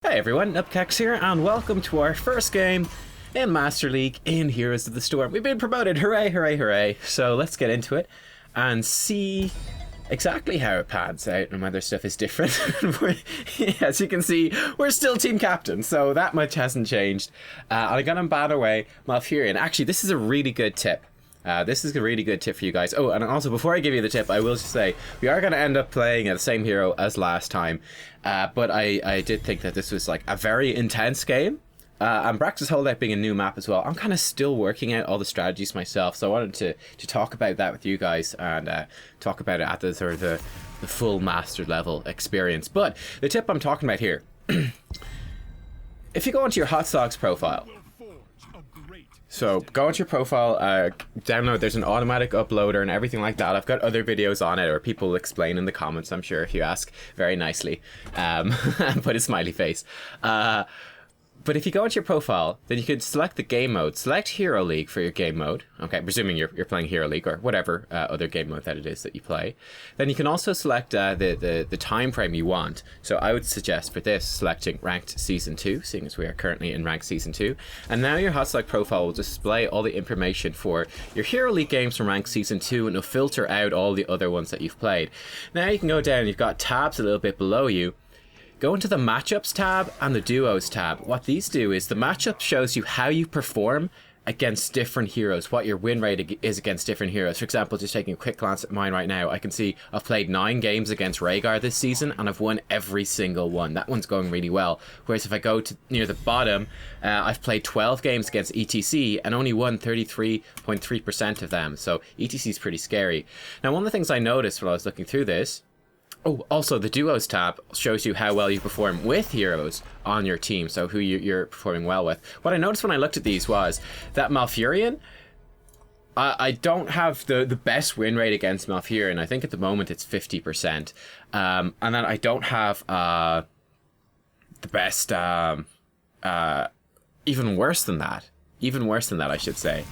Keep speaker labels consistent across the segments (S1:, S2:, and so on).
S1: Hey everyone, Nubkeks here, and welcome to our first game in Master League in Heroes of the Storm. We've been promoted, hooray, hooray, hooray. So let's get into it and see exactly how it pans out and whether stuff is different. As you can see, we're still team captain, so that much hasn't changed. I'm gonna ban away Varian. Actually, this is a really good tip. This is a really good tip for you guys. Oh, and also before I give you the tip, I will just say we are going to end up playing the same hero as last time, but I did think that this was like a very intense game, and Brax's Holdout being a new map as well. I'm kind of still working out all the strategies myself, so I wanted to talk about that with you guys and talk about it at the sort of the full master level experience. But the tip I'm talking about here, if you go into your Hot Dogs profile. So go into your profile, download, there's an automatic uploader and everything like that. I've got other videos on it, or people explain in the comments, I'm sure, if you ask very nicely, and put a smiley face. But if you go into your profile, then you could select the game mode, select Hero League for your game mode. Okay, presuming you're playing Hero League or whatever other game mode that it is that you play. Then you can also select the time frame you want. So I would suggest for this, selecting Ranked Season 2, seeing as we are currently in Ranked Season 2. And now your Hot profile will display all the information for your Hero League games from Ranked Season 2, and it'll filter out all the other ones that you've played. Now you can go down, you've got tabs a little bit below you. Go into the Matchups tab and the Duos tab. What these do is the Matchup shows you how you perform against different heroes, what your win rate is against different heroes. For example, just taking a quick glance at mine right now, I can see I've played 9 games against Rhaegar this season and I've won every single one. That one's going really well. Whereas if I go to near the bottom, I've played 12 games against ETC and only won 33.3% of them. So ETC is pretty scary. Now, one of the things I noticed when I was looking through this, oh, also the Duos tab shows you how well you perform with heroes on your team, so who you're performing well with. What I noticed when I looked at these was that Varian, I don't have the best win rate against Varian. I think at the moment it's 50%. And then I don't have the best, even worse than that. Even worse than that, I should say.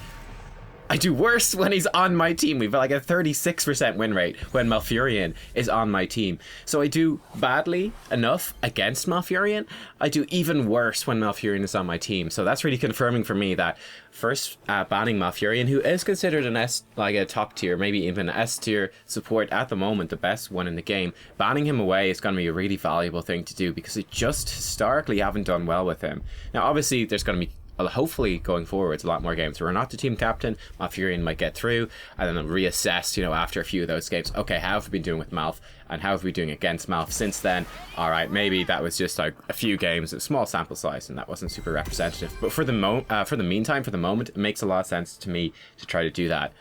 S1: I do worse when he's on my team. We've like a 36% win rate when Varian is on my team. So I do badly enough against Varian. I do even worse when Varian is on my team. So that's really confirming for me that first banning Varian, who is considered an a top tier, maybe even an S tier support at the moment, the best one in the game, banning him away is going to be a really valuable thing to do because I just historically haven't done well with him. Now, obviously, there's going to be hopefully going forwards a lot more games where we're not the team captain, Varian might get through, and then reassess, after a few of those games, okay, how have we been doing with Malf, and how have we been doing against Malf since then? Alright, maybe that was just like a few games, a small sample size, and that wasn't super representative, but for the meantime, for the moment, it makes a lot of sense to me to try to do that.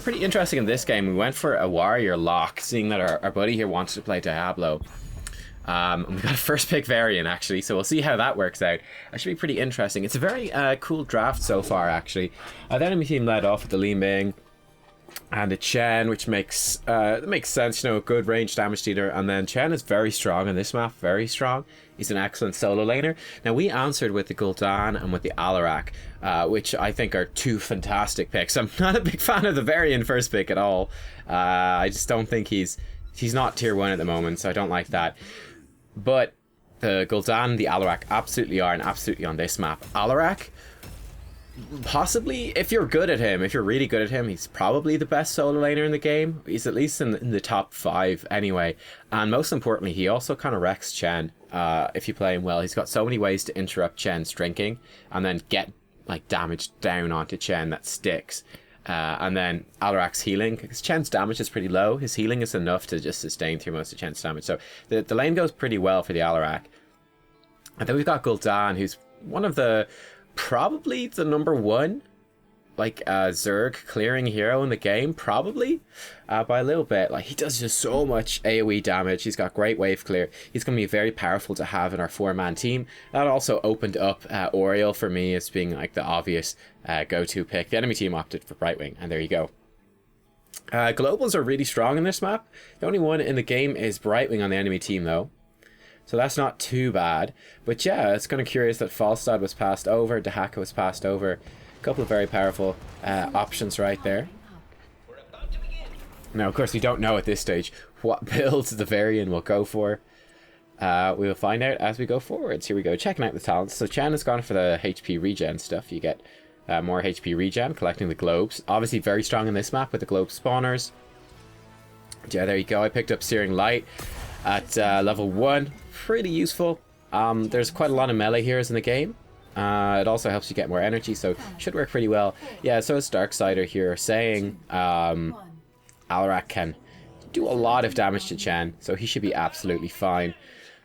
S1: Pretty interesting in this game, we went for a warrior lock, seeing that our buddy here wanted to play Diablo. And we got a first pick Varian, actually, so we'll see how that works out. That should be pretty interesting. It's a very cool draft so far, actually. The enemy team led off with the Li Ming and the Chen, which makes sense, a good range damage dealer. And then Chen is very strong in this map, very strong. He's an excellent solo laner. Now, we answered with the Gul'dan and with the Alarak, which I think are two fantastic picks. I'm not a big fan of the Varian first pick at all. I just don't think he's not tier 1 at the moment, so I don't like that. But the Gul'dan and the Alarak absolutely are, and absolutely on this map. Alarak, possibly, if you're good at him, if you're really good at him, he's probably the best solo laner in the game. He's at least in the top 5 anyway. And most importantly, he also kind of wrecks Chen if you play him well. He's got so many ways to interrupt Chen's drinking and then get like damage down onto Chen that sticks. And then Alarak's healing, because Chen's damage is pretty low. His healing is enough to just sustain through most of Chen's damage. So the lane goes pretty well for the Alarak. And then we've got Gul'dan, who's one of probably the number 1 Zerg clearing hero in the game, probably by a little bit. Like, he does just so much AoE damage. He's got great wave clear. He's going to be very powerful to have in our 4-man team. That also opened up Oriel for me as being like the obvious go-to pick. The enemy team opted for Brightwing, and there you go. Globals are really strong in this map. The only one in the game is Brightwing on the enemy team, though. So that's not too bad. But yeah, it's kind of curious that Falstad was passed over, Dahaka was passed over. A couple of very powerful options right there. Now, of course, we don't know at this stage what builds the Varian will go for. We will find out as we go forwards. Here we go, checking out the talents. So Chen has gone for the HP regen stuff. You get more HP regen, collecting the globes. Obviously very strong in this map with the globe spawners. Yeah, there you go. I picked up Searing Light at level 1. Pretty useful. There's quite a lot of melee heroes in the game. It also helps you get more energy, so should work pretty well. Yeah, so it's Darksider here saying Alarak can do a lot of damage to Chen, so he should be absolutely fine.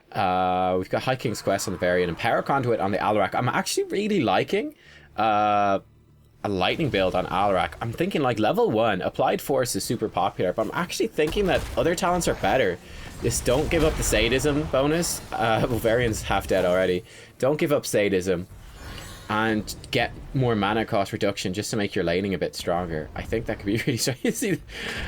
S1: We've got High King's Quest on the Varian and Power Conduit on the Alarak. I'm actually really liking a lightning build on Alarak. I'm thinking like level 1, Applied Force is super popular, but I'm actually thinking that other talents are better. Just don't give up the sadism bonus. Well, Varian's half dead already. Don't give up sadism and get more mana cost reduction just to make your laning a bit stronger. I think that could be really strong. You see,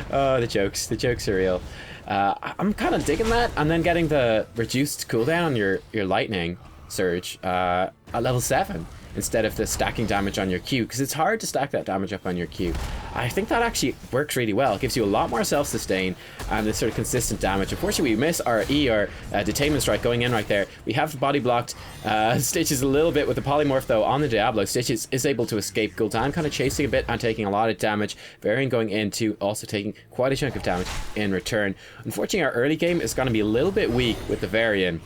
S1: oh, the jokes are real. I'm kind of digging that, and then getting the reduced cooldown on your lightning surge at level 7 instead of the stacking damage on your Q, because it's hard to stack that damage up on your Q. I think that actually works really well. It gives you a lot more self-sustain and this sort of consistent damage. Unfortunately, we miss our E, or Detainment Strike going in right there. We have body blocked Stitches a little bit with the Polymorph though on the Diablo. Stitches is able to escape. Gul'dan kind of chasing a bit and taking a lot of damage. Varian going into also taking quite a chunk of damage in return. Unfortunately, our early game is going to be a little bit weak with the Varian.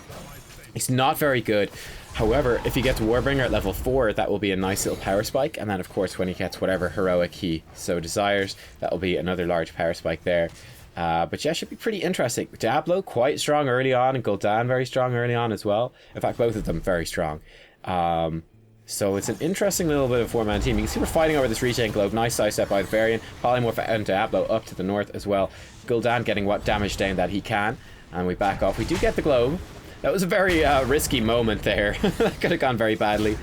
S1: It's not very good. However, if he gets Warbringer at level 4, that will be a nice little power spike. And then, of course, when he gets whatever heroic he so desires, that will be another large power spike there. But yeah, should be pretty interesting. Diablo, quite strong early on, and Gul'dan very strong early on as well. In fact, both of them very strong. So it's an interesting little bit of four-man team. You can see we're fighting over this regen globe. Nice sidestep by the Varian. Polymorph and Diablo up to the north as well. Gul'dan getting what damage down that he can. And we back off. We do get the globe. That was a very risky moment there. That could have gone very badly.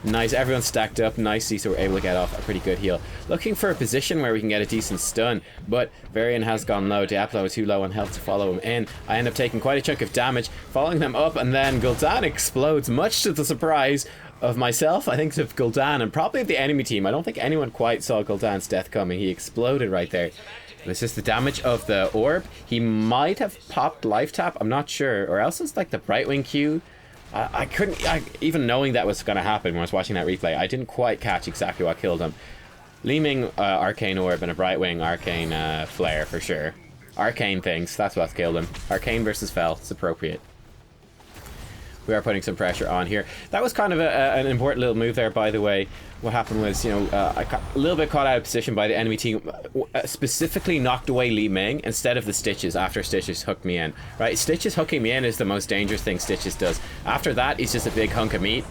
S1: Nice, everyone's stacked up nicely, so we're able to get off a pretty good heal. Looking for a position where we can get a decent stun, but Varian has gone low. Diablo is too low on health to follow him in. I end up taking quite a chunk of damage, following them up, and then Gul'dan explodes, much to the surprise of myself, I think, of Gul'dan, and probably of the enemy team. I don't think anyone quite saw Gul'dan's death coming. He exploded right there. It's just the damage of the orb. He might have popped life tap, I'm not sure, or else it's like the Brightwing Q. I couldn't, even knowing that was going to happen when I was watching that replay, I didn't quite catch exactly what killed him. Li Ming Arcane Orb and a Brightwing Arcane Flare for sure. Arcane things, that's what killed him. Arcane versus Fel, it's appropriate. We are putting some pressure on here. That was kind of an important little move there, by the way. What happened was, you know, I got a little bit caught out of position by the enemy team. Specifically knocked away Li Ming instead of the Stitches after Stitches hooked me in. Right, Stitches hooking me in is the most dangerous thing Stitches does. After that, he's just a big hunk of meat.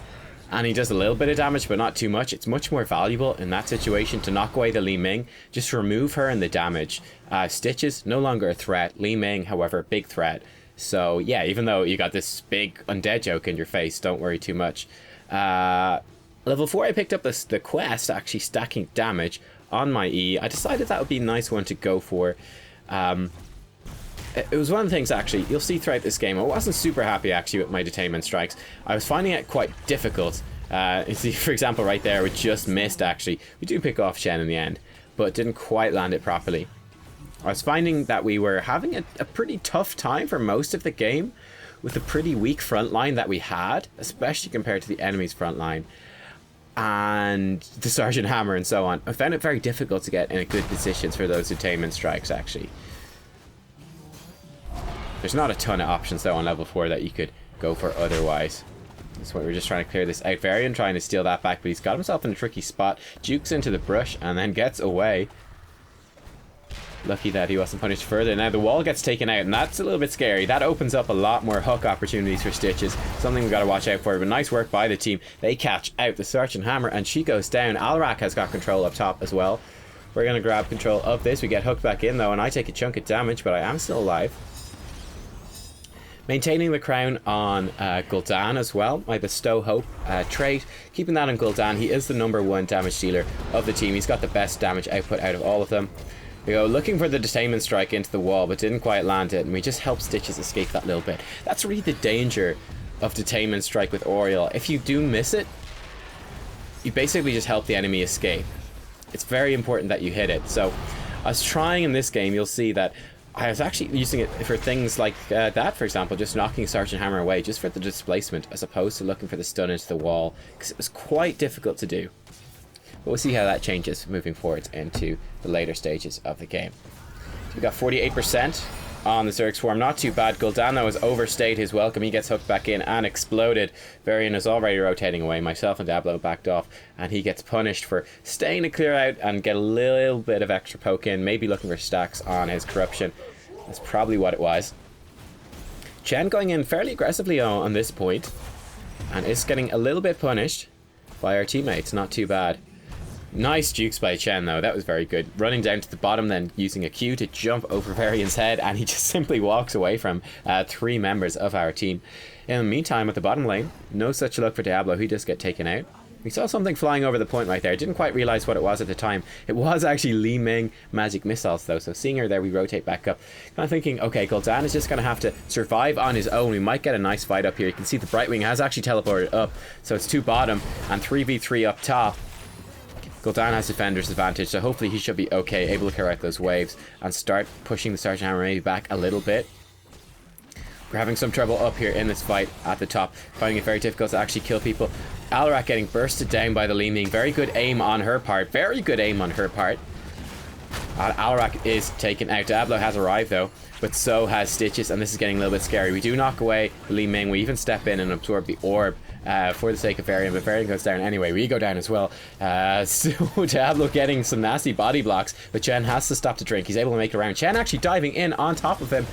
S1: And he does a little bit of damage, but not too much. It's much more valuable in that situation to knock away the Li Ming. Just remove her and the damage. Stitches, no longer a threat. Li Ming, however, big threat. So yeah, even though you got this big undead joke in your face, don't worry too much. Level 4, I picked up the quest, actually stacking damage on my E. I decided that would be a nice one to go for. It was one of the things, actually, you'll see throughout this game, I wasn't super happy, actually, with my Detainment Strikes. I was finding it quite difficult. You see, for example, right there, we just missed, actually. We do pick off Shen in the end, but didn't quite land it properly. I was finding that we were having a pretty tough time for most of the game with the pretty weak front line that we had, especially compared to the enemy's front line and the Sergeant Hammer and so on. I found it very difficult to get in a good positions for those Detainment Strikes, actually. There's not a ton of options though on level 4 that you could go for otherwise. That's why we're just trying to clear this out. Varian trying to steal that back, but he's got himself in a tricky spot. Jukes into the brush and then gets away. Lucky that he wasn't punished further. Now the wall gets taken out, and that's a little bit scary. That opens up a lot more hook opportunities for Stitches. Something we've got to watch out for. But nice work by the team. They catch out the Sergeant Hammer, and she goes down. Alarak has got control up top as well. We're going to grab control of this. We get hooked back in, though, and I take a chunk of damage, but I am still alive. Maintaining the crown on Gul'dan as well. My Bestow Hope trait. Keeping that on Gul'dan. He is the #1 damage dealer of the team. He's got the best damage output out of all of them. We go looking for the Detainment Strike into the wall, but didn't quite land it, and we just help Stitches escape that little bit. That's really the danger of Detainment Strike with Oriel. If you do miss it, you basically just help the enemy escape. It's very important that you hit it. So I was trying in this game, you'll see that I was actually using it for things like that, for example, just knocking Sergeant Hammer away, just for the displacement, as opposed to looking for the stun into the wall, because it was quite difficult to do. But we'll see how that changes moving forward into the later stages of the game. So we got 48% on the Zerg Swarm, not too bad. Gul'dan, though, has overstayed his welcome. He gets hooked back in and exploded. Varian is already rotating away. Myself and Diablo backed off, and he gets punished for staying to clear out and get a little bit of extra poke in, maybe looking for stacks on his corruption. That's probably what it was. Chen going in fairly aggressively on this point, and is getting a little bit punished by our teammates. Not too bad. Nice jukes by Chen, though. That was very good. Running down to the bottom, then using a Q to jump over Varian's head, and he just simply walks away from 3 members of our team. In the meantime, at the bottom lane, no such luck for Diablo. He does get taken out. We saw something flying over the point right there. Didn't quite realize what it was at the time. It was actually Li Ming magic missiles, though. So seeing her there, we rotate back up. Kind of thinking, okay, Gul'dan is just going to have to survive on his own. We might get a nice fight up here. You can see the Brightwing has actually teleported up. So it's 2 bottom and 3v3 up top. Gul'dan has defender's advantage, so hopefully he should be okay, able to clear out those waves and start pushing the Sergeant Hammer maybe back a little bit. We're having some trouble up here in this fight at the top, finding it very difficult to actually kill people. Alarak getting bursted down by the Li Ming. Very good aim on her part. Very good aim on her part. Alarak is taken out. Diablo has arrived, though, but so has Stitches, and this is getting a little bit scary. We do knock away the Li Ming. We even step in and absorb the orb for the sake of Varian, but Varian goes down anyway. We go down as well. So Diablo getting some nasty body blocks, but Chen has to stop to drink. He's able to make it around. Chen actually diving in on top of him.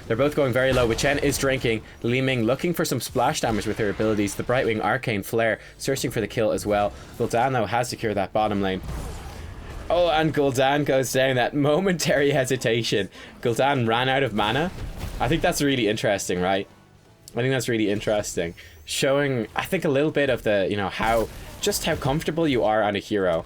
S1: They're both going very low, but Chen is drinking. Li Ming looking for some splash damage with her abilities. The Brightwing Arcane Flare searching for the kill as well. Gul'dan, though, has secured that bottom lane. Oh, and Gul'dan goes down. That momentary hesitation. Gul'dan ran out of mana. I think that's really interesting, right? I think that's really interesting. Showing, I think, a little bit of the, you know, how comfortable you are on a hero.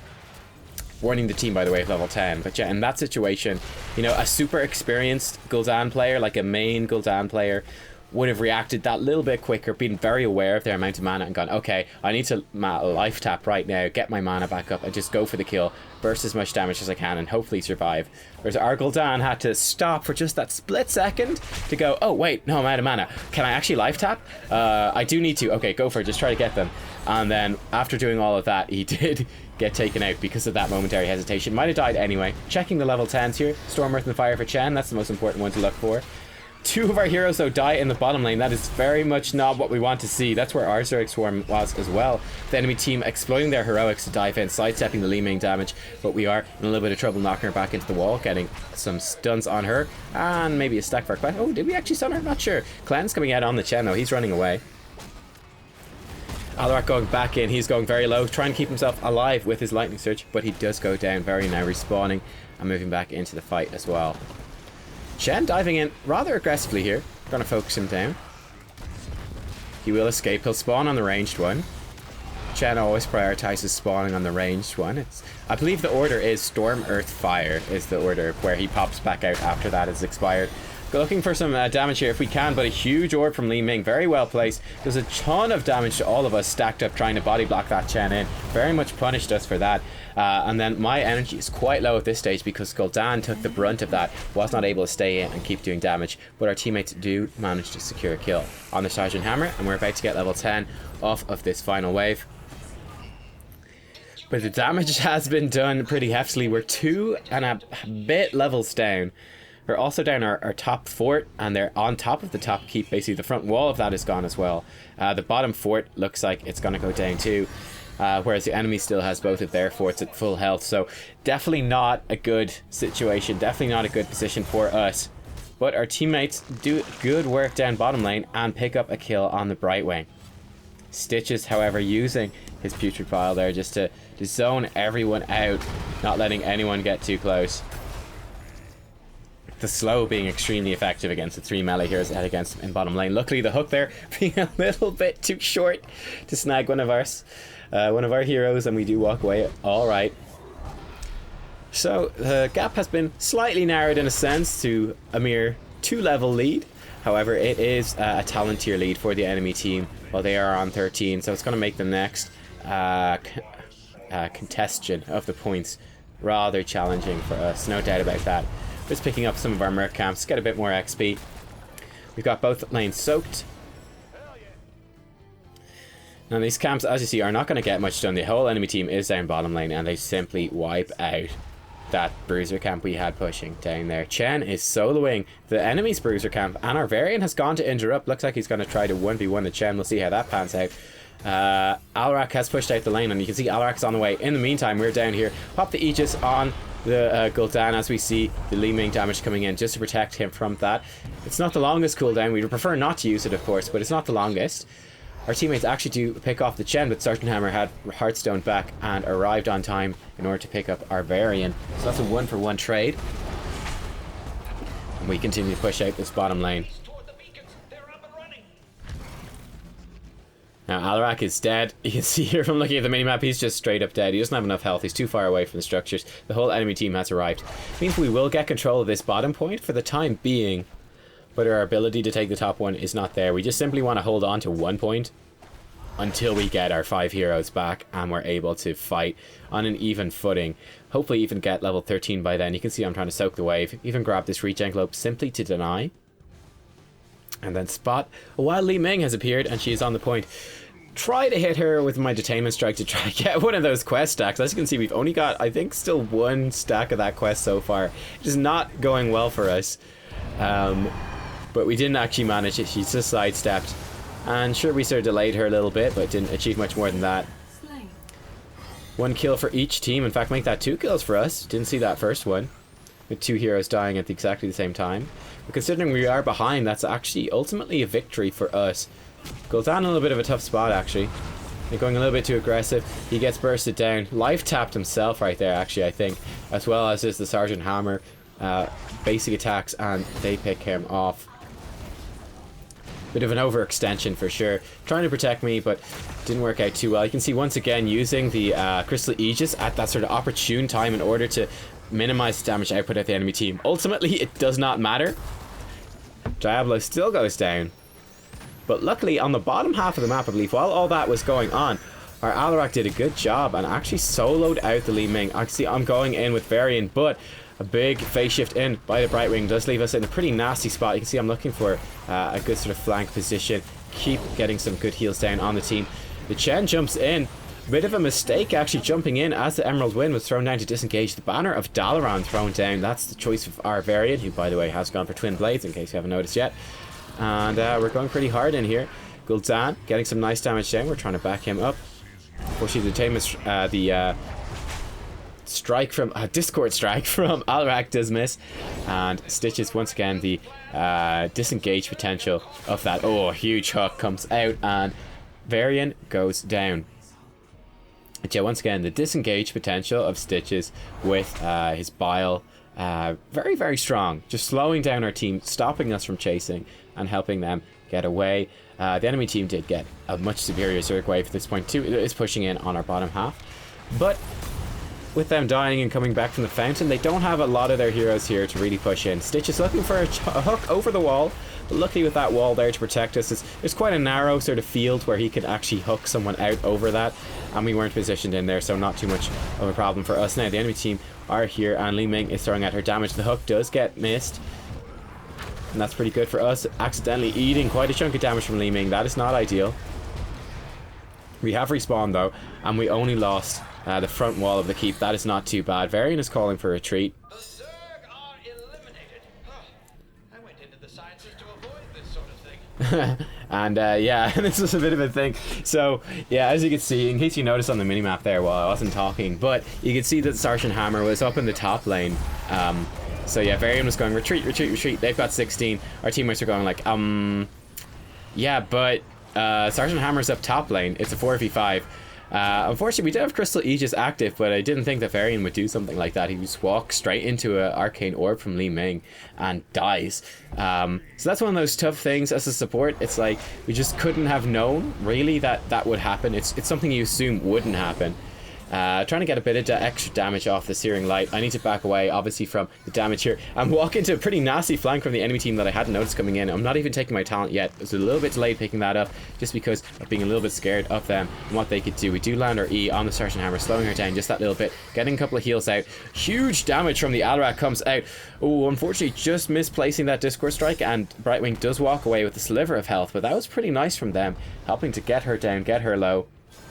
S1: Warning the team, by the way, of level 10. But yeah, in that situation, you know, a super experienced Gul'dan player, like a main Gul'dan player, would have reacted that little bit quicker, been very aware of their amount of mana and gone, okay, I need to life tap right now, get my mana back up and just go for the kill, burst as much damage as I can and hopefully survive. Whereas our Gul'dan had to stop for just that split second to go, oh wait, no, I'm out of mana. Can I actually life tap? I do need to. Okay, go for it, just try to get them. And then after doing all of that, he did get taken out because of that momentary hesitation. Might have died anyway. Checking the level 10s here. Storm, Earth and Fire for Chen, that's the most important one to look for. 2 of our heroes, though, die in the bottom lane. That is very much not what we want to see. That's where our Zerg Swarm was as well. The enemy team exploiting their heroics to dive in, sidestepping the Li Ming damage, but we are in a little bit of trouble knocking her back into the wall, getting some stuns on her, and maybe a stack for a... Oh, did we actually stun her? Not sure. Cleanse coming out on the Chen, though. He's running away. Alarak going back in. He's going very low, trying to keep himself alive with his lightning surge, but he does go down. Varian now respawning and moving back into the fight as well. Chen diving in rather aggressively here. Gonna focus him down. He will escape. He'll spawn on the ranged one. Chen always prioritizes spawning on the ranged one. I believe the order is Storm, Earth, Fire is the order where he pops back out after that is expired. Looking for some damage here if we can, but a huge orb from Li Ming, very well placed. Does a ton of damage to all of us stacked up trying to body block that Chen in. Very much punished us for that. And then my energy is quite low at this stage because Gul'dan took the brunt of that, was not able to stay in and keep doing damage, but our teammates do manage to secure a kill on the Sergeant Hammer, and we're about to get level 10 off of this final wave. But the damage has been done pretty heftily. We're 2 and a bit levels down. We're also down our top fort, and they're on top of the top keep. Basically, the front wall of that is gone as well. The bottom fort looks like it's going to go down too, whereas the enemy still has both of their forts at full health. So definitely not a good situation, definitely not a good position for us. But our teammates do good work down bottom lane and pick up a kill on the Brightwing. Stitches, however, using his putrid pile there just to zone everyone out, not letting anyone get too close. The slow being extremely effective against the 3 melee heroes out against him in bottom lane. Luckily, the hook there being a little bit too short to snag one of our heroes, and we do walk away all right. So the gap has been slightly narrowed in a sense to a mere 2-level lead. However, it is a talent tier lead for the enemy team while they are on 13, so it's going to make the next contestation of the points rather challenging for us, no doubt about that. Just picking up some of our merc camps, get a bit more XP. We've got both lanes soaked. Now these camps, as you see, are not going to get much done. The whole enemy team is down bottom lane, and they simply wipe out that bruiser camp we had pushing down there. Chen is soloing the enemy's bruiser camp, and our Varian has gone to interrupt. Looks like he's going to try to 1v1 the Chen. We'll see how that pans out. Alrak has pushed out the lane, and you can see Alrak's on the way. In the meantime, we're down here. Pop the Aegis on the Gul'dan as we see the Li Ming damage coming in, just to protect him from that. It's not the longest cooldown. We would prefer not to use it, of course, but it's not the longest. Our teammates actually do pick off the Chen, but Sergeant Hammer had Hearthstone back and arrived on time in order to pick up our Varian. So that's a 1-for-1 trade. And we continue to push out this bottom lane. Now Alarak is dead. You can see here from looking at the minimap, he's just straight up dead. He doesn't have enough health. He's too far away from the structures. The whole enemy team has arrived. It means we will get control of this bottom point for the time being, but our ability to take the top one is not there. We just simply want to hold on to 1 point until we get our 5 heroes back and we're able to fight on an even footing. Hopefully even get level 13 by then. You can see I'm trying to soak the wave. Even grab this regen globe simply to deny. And then spot a while Li Ming has appeared and she is on the point. Try to hit her with my detainment strike to try to get one of those quest stacks. As you can see, we've only got, I think, still 1 stack of that quest so far. It is not going well for us. But we didn't actually manage it. She's just sidestepped. And sure, we sort of delayed her a little bit, but didn't achieve much more than that. 1 kill for each team. In fact, make that 2 kills for us. Didn't see that first one. With 2 heroes dying at exactly the same time. But considering we are behind, that's actually ultimately a victory for us. Gul'dan in a little bit of a tough spot, actually. They're going a little bit too aggressive. He gets bursted down. Life tapped himself right there, actually, I think. As well as is the Sergeant Hammer. Basic attacks, and they pick him off. Bit of an overextension for sure. Trying to protect me, but didn't work out too well. You can see once again using the Crystal Aegis at that sort of opportune time in order to minimize the damage output of the enemy team. Ultimately, it does not matter. Diablo still goes down. But luckily, on the bottom half of the map, I believe, while all that was going on, our Alarak did a good job and actually soloed out the Li Ming. Actually, I'm going in with Varian, but a big phase shift in by the Brightwing does leave us in a pretty nasty spot. You can see I'm looking for a good sort of flank position. Keep getting some good heals down on the team. The Chen jumps in. A bit of a mistake actually jumping in as the Emerald Wind was thrown down to disengage. The banner of Dalaran thrown down. That's the choice of our Varian, who by the way has gone for Twin Blades in case you haven't noticed yet. And we're going pretty hard in here. Gul'dan getting some nice damage down. We're trying to back him up. Unfortunately, the strike from Discord strike from Alarak does miss, and Stitches once again the disengage potential of that. Oh, a huge hook comes out and Varian goes down. But yeah, once again the disengage potential of Stitches with his bile, very, very strong, just slowing down our team, stopping us from chasing and helping them get away. The enemy team did get a much superior Zerg wave at this point too. It is pushing in on our bottom half, but with them dying and coming back from the fountain, they don't have a lot of their heroes here to really push in. Stitch is looking for a hook over the wall, but luckily with that wall there to protect us, it's quite a narrow sort of field where he could actually hook someone out over that, and we weren't positioned in there, so not too much of a problem for us. Now the enemy team are here, and Li Ming is throwing at her damage. The hook does get missed, and that's pretty good for us. Accidentally eating quite a chunk of damage from Li Ming. That is not ideal. We have respawned though, and we only lost the front wall of the keep. That is not too bad. Varian is calling for a retreat.
S2: The Zerg are eliminated. I went into the sciences to avoid this sort of thing.
S1: And yeah, this was a bit of a thing. So yeah, as you can see, in case you noticed on the minimap there while I wasn't talking, but you can see that Sergeant Hammer was up in the top lane. So yeah, Varian was going retreat, retreat, retreat. They've got 16. Our teammates are going like, yeah, but Sergeant Hammer's up top lane. It's a 4v5. Unfortunately, we did have Crystal Aegis active, but I didn't think that Varian would do something like that. He just walks straight into an arcane orb from Li Ming and dies. So that's one of those tough things as a support. It's like we just couldn't have known really that that would happen. It's something you assume wouldn't happen. Trying to get a bit of extra damage off the Searing Light. I need to back away, obviously, from the damage here. And walk into a pretty nasty flank from the enemy team that I hadn't noticed coming in. I'm not even taking my talent yet. I was a little bit delayed picking that up, just because of being a little bit scared of them and what they could do. We do land our E on the Sergeant Hammer, slowing her down just that little bit. Getting a couple of heals out. Huge damage from the Alarak comes out. Oh, unfortunately, just misplacing that Discord Strike, and Brightwing does walk away with a sliver of health, but that was pretty nice from them, helping to get her down, get her low.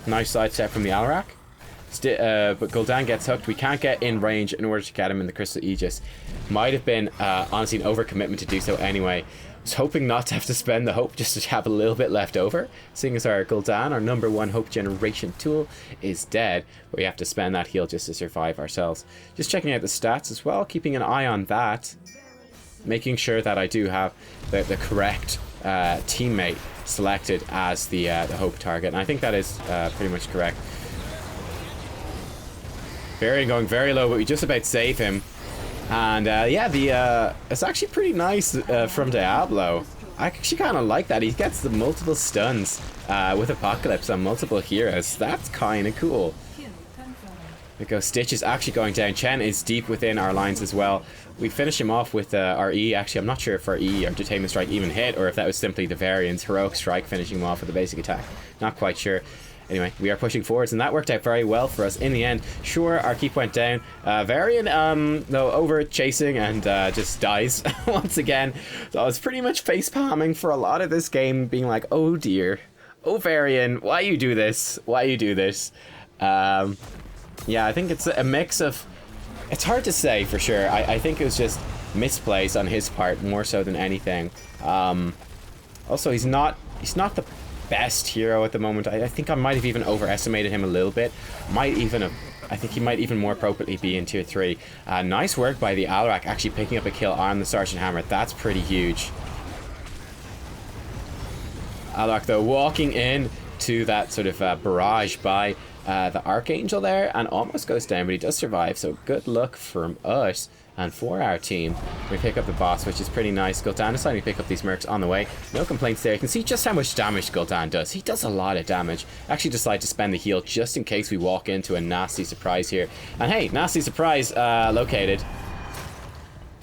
S1: Nice sidestep from the Alarak. But Gul'dan gets hooked. We can't get in range in order to get him in the Crystal Aegis. Might have been, honestly, an overcommitment to do so anyway. I was hoping not to have to spend the hope, just to have a little bit left over. Seeing as our Gul'dan, our #1 hope generation tool, is dead. We have to spend that heal just to survive ourselves. Just checking out the stats as well, keeping an eye on that. Making sure that I do have the correct teammate selected as the hope target. And I think that is pretty much correct. Varian going very low, but we just about save him. And yeah, it's actually pretty nice from Diablo. I actually kind of like that. He gets the multiple stuns with Apocalypse on multiple heroes. That's kind of cool. There goes Stitch is actually going down. Chen is deep within our lines as well. We finish him off with our E. Actually, I'm not sure if our E or Detainment Strike even hit, or if that was simply the Varian's Heroic Strike finishing him off with a basic attack. Not quite sure. Anyway, we are pushing forwards, and that worked out very well for us in the end. Sure, our keep went down. Varian, though, over chasing and just dies once again. So I was pretty much face palming for a lot of this game, being like, oh dear. Oh, Varian, why you do this? Why you do this? Yeah, I think it's a mix of... It's hard to say for sure. I think it was just misplays on his part more so than anything. Also, he's not the best hero at the moment. I think I might have even overestimated him a little bit. I think he might even more appropriately be in tier 3. Nice work by the Alarak, actually picking up a kill on the Sergeant Hammer. That's pretty huge. Alarak, though, walking in to that sort of barrage by the Archangel there, and almost goes down, but he does survive, so good luck from us. And for our team, we pick up the boss, which is pretty nice. Gul'dan deciding to pick up these mercs on the way. No complaints there. You can see just how much damage Gul'dan does. He does a lot of damage. Actually decide to spend the heal just in case we walk into a nasty surprise here. And hey, nasty surprise located.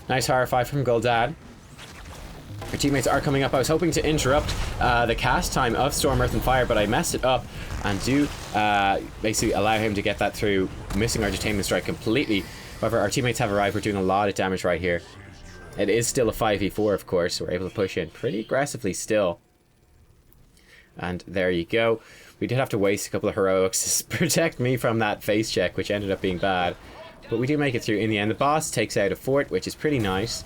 S1: Nice horrify from Gul'dan. Our teammates are coming up. I was hoping to interrupt the cast time of Storm, Earth and Fire, but I messed it up and do basically allow him to get that through, missing our Detainment Strike completely. However, our teammates have arrived. We're doing a lot of damage right here. It is still a 5v4, of course. We're able to push in pretty aggressively still. And there you go. We did have to waste a couple of heroics to protect me from that face check, which ended up being bad. But we do make it through in the end. The boss takes out a fort, which is pretty nice.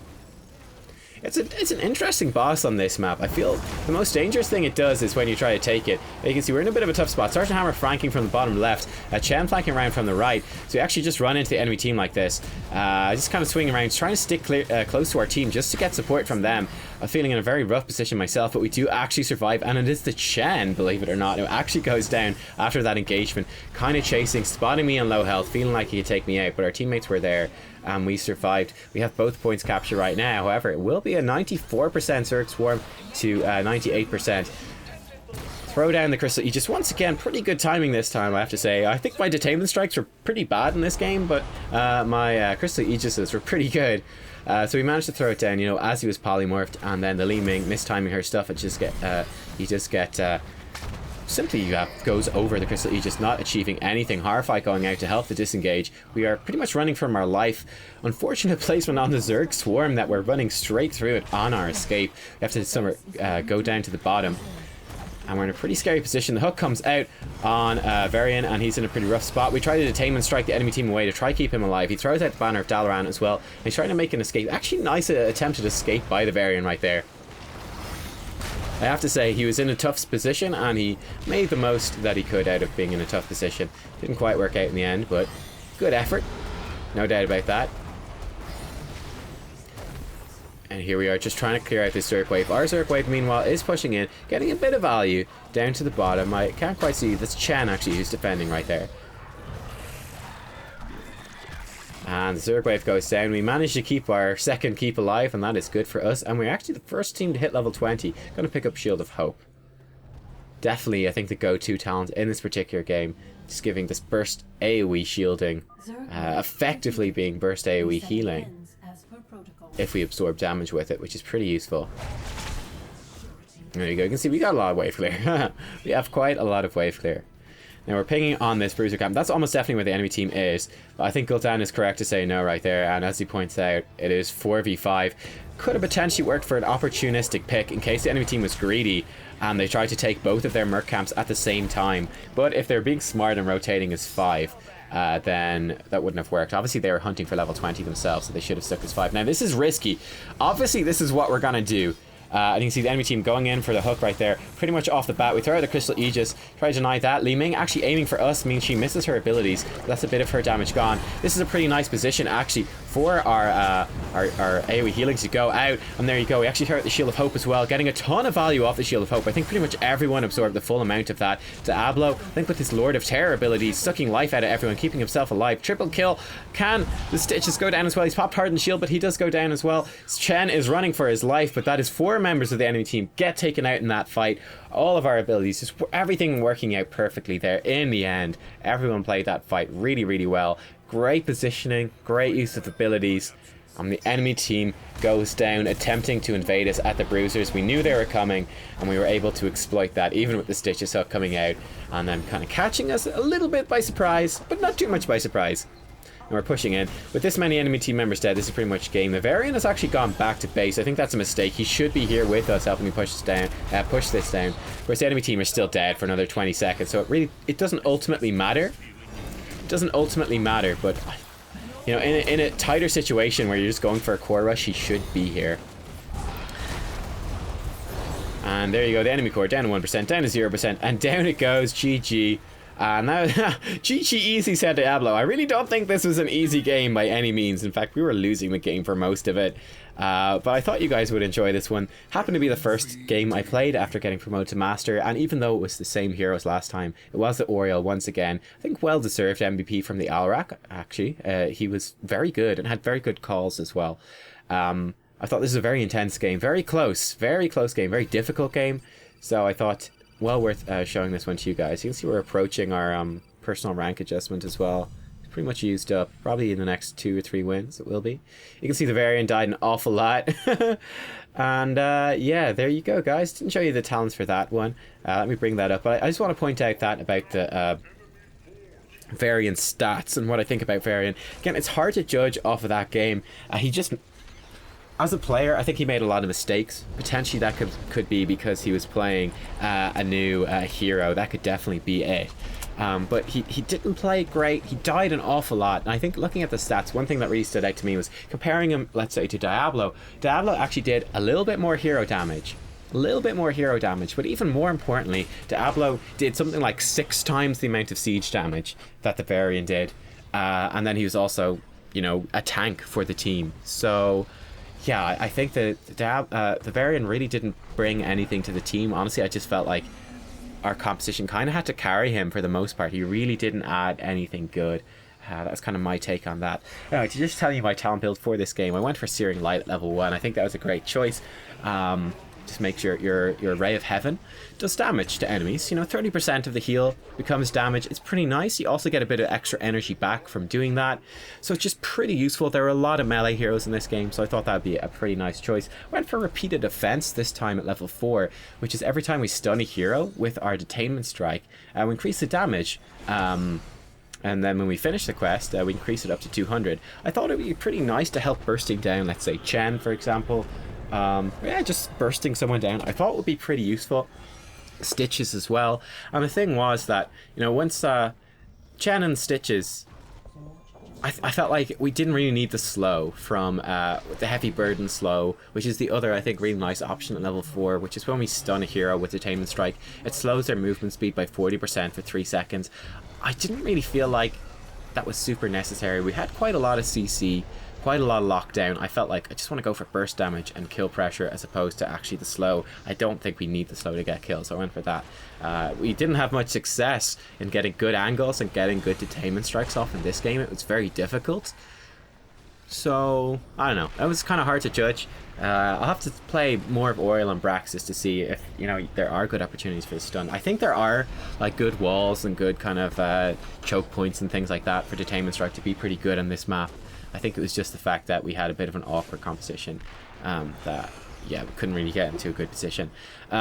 S1: It's an interesting boss on this map. I feel the most dangerous thing it does is when you try to take it. You can see we're in a bit of a tough spot. Sergeant Hammer flanking from the bottom left, Chen flanking around from the right. So we actually just run into the enemy team like this. Just kind of swinging around, trying to stick close to our team just to get support from them. I'm feeling in a very rough position myself, but we do actually survive, and it is the Chen, believe it or not, who actually goes down after that engagement, kind of chasing, spotting me on low health, feeling like he could take me out, but our teammates were there, and we survived. We have both points captured right now. However, it will be a 94% Zerg Swarm to 98%. Throw down the Crystal Aegis. Once again, pretty good timing this time, I have to say. I think my Detainment Strikes were pretty bad in this game, but my Crystal Aegises were pretty good. So we managed to throw it down, you know, as he was polymorphed, and then the Li Ming mistiming her stuff, he just simply goes over the Crystal Aegis, not achieving anything. Horrify going out to help the disengage. We are pretty much running from our life. Unfortunate placement on the Zerg Swarm that we're running straight through it on our escape. We have to go down to the bottom. And we're in a pretty scary position. The hook comes out on Varian, and he's in a pretty rough spot. We try to Detainment Strike the enemy team away to try keep him alive. He throws out the Banner of Dalaran as well. And he's trying to make an escape. Actually, nice attempted escape by the Varian right there. I have to say, he was in a tough position, and he made the most that he could out of being in a tough position. Didn't quite work out in the end, but good effort. No doubt about that. And here we are, just trying to clear out this Zerg wave. Our Zerg wave, meanwhile, is pushing in, getting a bit of value down to the bottom. I can't quite see. That's Chen, actually, who's defending right there. And the Zerg wave goes down. We managed to keep our second keep alive, and that is good for us. And we're actually the first team to hit level 20. Going to pick up Shield of Hope. definitely, I think, the go-to talent in this particular game. Just giving this burst AoE shielding, effectively being burst AoE healing if we absorb damage with it, which is pretty useful. There you go. You can see we got a lot of wave clear. We have quite a lot of wave clear. Now we're pinging on this bruiser camp. That's almost definitely where the enemy team is. But I think Gul'dan is correct to say no right there. And as he points out, it is 4v5. Could have potentially worked for an opportunistic pick in case the enemy team was greedy and they tried to take both of their merc camps at the same time. But if they're being smart and rotating as 5, then that wouldn't have worked. Obviously they were hunting for level 20 themselves, so they should have stuck as 5. Now this is risky. Obviously this is what we're gonna do. And you can see the enemy team going in for the hook right there. Pretty much off the bat. We throw out the Crystal Aegis. Try to deny that. Li Ming actually aiming for us means she misses her abilities. That's a bit of her damage gone. This is a pretty nice position actually for our AoE healing to go out. And there you go. We actually throw out the Shield of Hope as well. Getting a ton of value off the Shield of Hope. I think pretty much everyone absorbed the full amount of that. Diablo, I think with his Lord of Terror abilities, sucking life out of everyone, keeping himself alive. Triple kill. Can the Stitches go down as well? He's popped hard in the shield, but he does go down as well. Chen is running for his life, but that is 4 members of the enemy team get taken out in that fight. All of our abilities, just everything working out perfectly there in the end. Everyone played that fight really, really well. Great positioning, great use of abilities. The enemy team goes down attempting to invade us at the bruisers. We knew they were coming and we were able to exploit that even with the Stitches hook coming out and then kind of catching us a little bit by surprise, but not too much by surprise. And we're pushing in. With this many enemy team members dead, this is pretty much game. The Varian has actually gone back to base. I think that's a mistake. He should be here with us helping me push this down. Of course, the enemy team are still dead for another 20 seconds, so it doesn't ultimately matter. It doesn't ultimately matter, but you know, in a tighter situation where you're just going for a core rush, he should be here. And there you go, the enemy core down to 1%, down to 0%, and down it goes. GG. Now, GG easy, said Diablo. I really don't think this was an easy game by any means. In fact, we were losing the game for most of it. But I thought you guys would enjoy this one. Happened to be the first game I played after getting promoted to Master. And even though it was the same heroes last time, it was the Oriel once again. I think well-deserved MVP from the Alrak, actually. He was very good and had very good calls as well. I thought this was a very intense game. Very close game. Very difficult game. So I thought, well worth showing this one to you guys. You can see we're approaching our personal rank adjustment as well. It's pretty much used up. Probably in the next 2 or 3 wins it will be. You can see the Varian died an awful lot. And yeah, there you go, guys. Didn't show you the talents for that one. Let me bring that up. But I just want to point out that about the Varian stats and what I think about Varian. Again, it's hard to judge off of that game. He just... As a player, I think he made a lot of mistakes. Potentially that could be because he was playing a new hero. That could definitely be it. But he didn't play great. He died an awful lot. And I think looking at the stats, one thing that really stood out to me was comparing him, let's say, to Diablo. Diablo actually did a little bit more hero damage. But even more importantly, Diablo did something like 6 times the amount of siege damage that the Varian did. And then he was also, you know, a tank for the team. So... yeah, I think that the Varian really didn't bring anything to the team. Honestly, I just felt like our composition kind of had to carry him for the most part. He really didn't add anything good. That's kind of my take on that. Anyway, to just tell you my talent build for this game, I went for Searing Light at level 1. I think that was a great choice. Just make sure your Ray of Heaven does damage to enemies. You know, 30% of the heal becomes damage. It's pretty nice. You also get a bit of extra energy back from doing that. So it's just pretty useful. There are a lot of melee heroes in this game, so I thought that would be a pretty nice choice. Went for Repeated Defense this time at level 4, which is every time we stun a hero with our Detainment Strike, we increase the damage. And then when we finish the quest, we increase it up to 200. I thought it would be pretty nice to help bursting down, let's say, Chen, for example. Yeah, just bursting someone down I thought would be pretty useful. Stitches as well. And the thing was that, you know, once Chen and Stitches, I felt like we didn't really need the slow from the heavy burden slow, which is the other, I think, really nice option at level 4, which is when we stun a hero with Detainment Strike. It slows their movement speed by 40% for 3 seconds. I didn't really feel like that was super necessary. We had quite a lot of CC, quite a lot of lockdown. I felt like I just want to go for burst damage and kill pressure as opposed to actually the slow. I don't think we need the slow to get kills, so I went for that. We didn't have much success in getting good angles and getting good Detainment Strikes off in this game. It was very difficult. So, I don't know. It was kind of hard to judge. I'll have to play more of Oriel and Braxis to see if, you know, there are good opportunities for the stun. I think there are, like, good walls and good kind of choke points and things like that for Detainment Strike to be pretty good on this map. I think it was just the fact that we had a bit of an awkward composition that, yeah, we couldn't really get into a good position.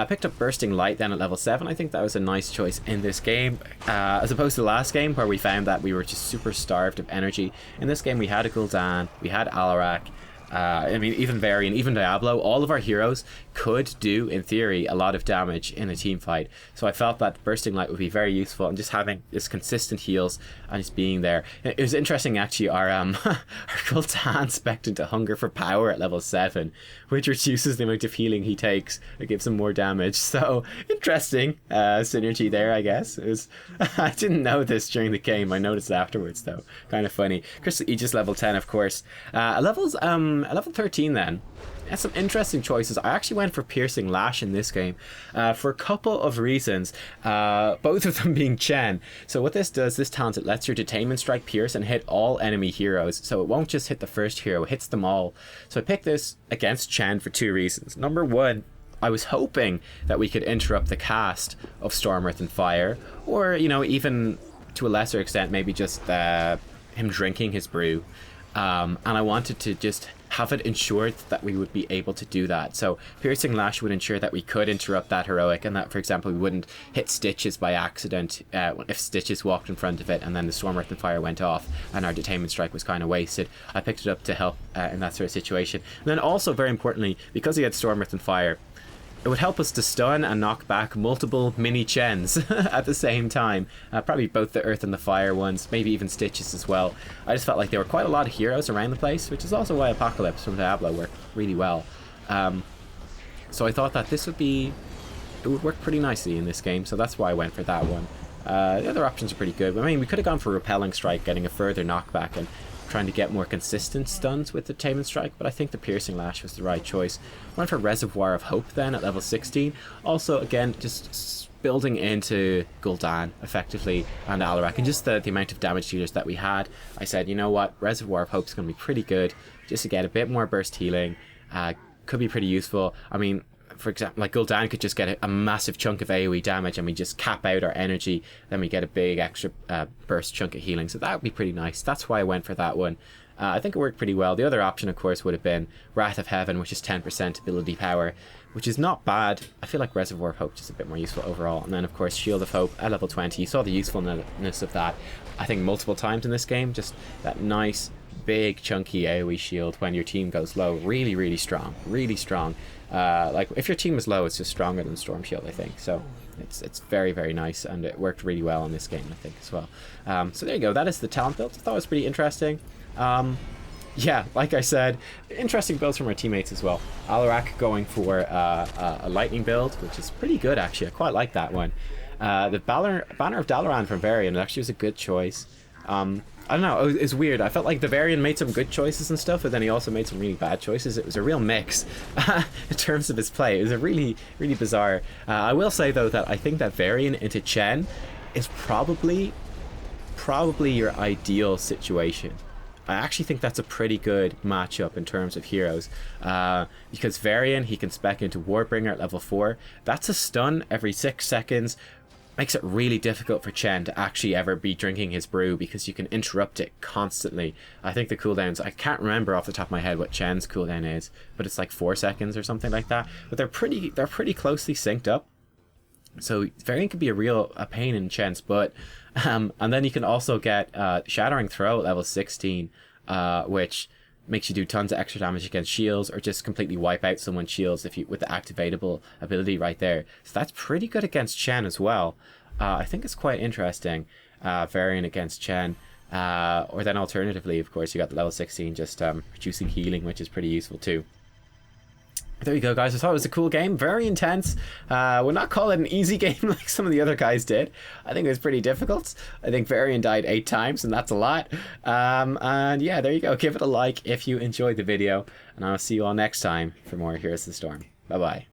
S1: Picked up Bursting Light then at level 7. I think that was a nice choice in this game. As opposed to the last game where we found that we were just super starved of energy. In this game we had a Gul'dan, we had Alarak, I mean, even Varian, even Diablo, all of our heroes could do, in theory, a lot of damage in a team fight. So I felt that Bursting Light would be very useful, and just having this consistent heals and just being there. It was interesting, actually, our Gul'dan spec'd into Hunger for Power at level 7, which reduces the amount of healing he takes. It gives him more damage. So, interesting synergy there, I guess. It was, I didn't know this during the game. I noticed it afterwards, though. Kind of funny. Crystal Aegis level 10, of course. At level 13 then, had some interesting choices. I actually went for Piercing Lash in this game for a couple of reasons, both of them being Chen. So what this does, this talent, it lets your Detainment Strike pierce and hit all enemy heroes. So it won't just hit the first hero, it hits them all. So I picked this against Chen for 2 reasons. Number 1, I was hoping that we could interrupt the cast of Storm, Earth and Fire, or, you know, even to a lesser extent, maybe just him drinking his brew. And I wanted to just have it ensured that we would be able to do that. So Piercing Lash would ensure that we could interrupt that heroic, and that, for example, we wouldn't hit Stitches by accident if Stitches walked in front of it and then the Storm, Earth and Fire went off and our Detainment Strike was kind of wasted. I picked it up to help in that sort of situation. And then also, very importantly, because he had Storm, Earth and Fire, it would help us to stun and knock back multiple mini Chens at the same time. Probably both the Earth and the Fire ones, maybe even Stitches as well. I just felt like there were quite a lot of heroes around the place, which is also why Apocalypse from Diablo worked really well. So I thought that this would work pretty nicely in this game, so that's why I went for that one. The other options are pretty good. I mean, we could have gone for Repelling Strike, getting a further knockback and trying to get more consistent stuns with the Detainment Strike, but I think the Piercing Lash was the right choice. Went for Reservoir of Hope then at level 16. Also, again, just building into Gul'dan effectively and Alarak, and just the amount of damage dealers that we had. I said, you know what, Reservoir of Hope is going to be pretty good just to get a bit more burst healing. Could be pretty useful. I mean, for example, like Gul'dan could just get a massive chunk of AoE damage and we just cap out our energy, then we get a big extra burst chunk of healing. So that would be pretty nice. That's why I went for that one. I think it worked pretty well. The other option, of course, would have been Wrath of Heaven, which is 10% ability power, which is not bad. I feel like Reservoir of Hope is just a bit more useful overall. And then, of course, Shield of Hope at level 20. You saw the usefulness of that, I think, multiple times in this game. Just that nice, big, chunky AoE shield when your team goes low. Really, really strong. Really strong. Like, if your team is low, it's just stronger than Storm Shield, I think. So it's very, very nice, and it worked really well in this game, I think, as well. So there you go. That is the talent build. I thought it was pretty interesting. Yeah, like I said, interesting builds from our teammates as well. Alarak going for a lightning build, which is pretty good, actually. I quite like that one. The Banner of Dalaran from Varian actually was a good choice. I don't know, it's weird. I felt like the Varian made some good choices and stuff, but then he also made some really bad choices. It was a real mix in terms of his play. It was a really, really bizarre. I will say, though, that I think that Varian into Chen is probably your ideal situation. I actually think that's a pretty good matchup in terms of heroes, because Varian, he can spec into Warbringer at level 4. That's a stun every 6 seconds. Makes it really difficult for Chen to actually ever be drinking his brew, because you can interrupt it constantly. I think the cooldowns, I can't remember off the top of my head what Chen's cooldown is, but it's like 4 seconds or something like that. But they're pretty closely synced up. So Varian could be a pain in Chen's butt. And then you can also get Shattering Throw at level 16, which makes you do tons of extra damage against shields, or just completely wipe out someone's shields with the activatable ability right there. So that's pretty good against Chen as well. I think it's quite interesting, Varian against Chen. Or then alternatively, of course, you got the level 16 just reducing healing, which is pretty useful too. There you go, guys. I thought it was a cool game. Very intense. We'll not call it an easy game like some of the other guys did. I think it was pretty difficult. I think Varian died 8 times, and that's a lot. And yeah, there you go. Give it a like if you enjoyed the video, and I'll see you all next time for more Heroes of the Storm. Bye-bye.